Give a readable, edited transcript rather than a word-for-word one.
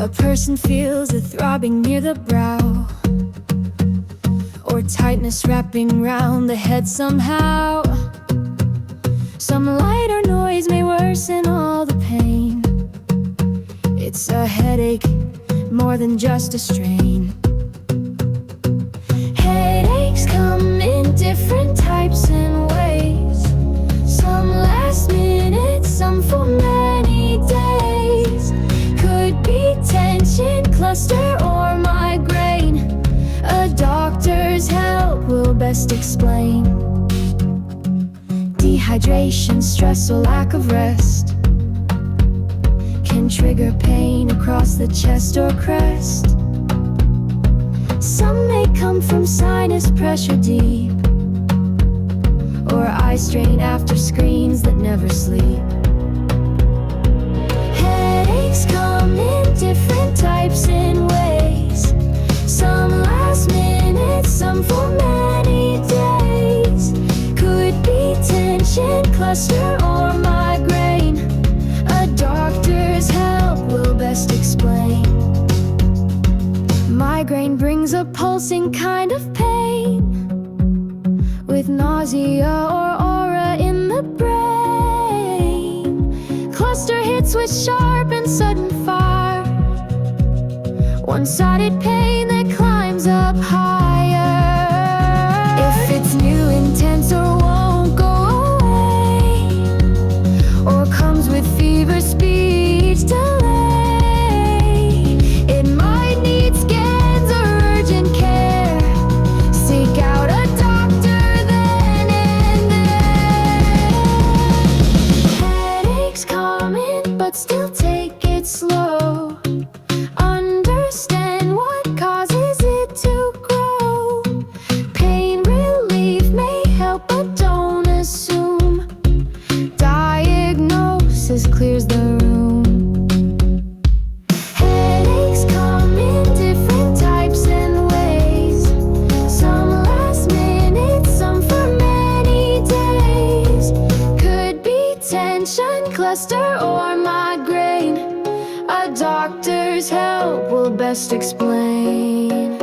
A person feels a throbbing near the brow, or tightness wrapping round the head somehow. Some lighter noise may worsen all the pain. It's a headache, more than just a strain. Headaches come in different types and ways. Some last minute, some for many days. Could be tension, cluster, or migraine. A doctor's help will best explain. Dehydration, stress, or lack of rest can trigger pain across the chest or crest. Some may come from sinus pressure deep, or eye strain after screens that never sleep. Headaches come in different types and ways. Some last minute, some for many days. Could be tension, cluster, or migraine. A doctor's help will best explain. Migraine brings a pulsing kind of pain, with nausea or aura in the brain. Cluster hits with sharp and sudden fire, one-sided pain that climbs up higher. If it's new, intense, or won't go away, or comes with fever, speech delay, it might need scans or urgent care. Seek out a doctor then and there. Headaches come in, but still take it slow. Understand what causes it to grow. Pain relief may help, but don't assume. Diagnosis clears the room. Headaches come in different types and ways. Some last minute, some for many days. Could be tension, cluster, or migraine. A doctor's help will best explain.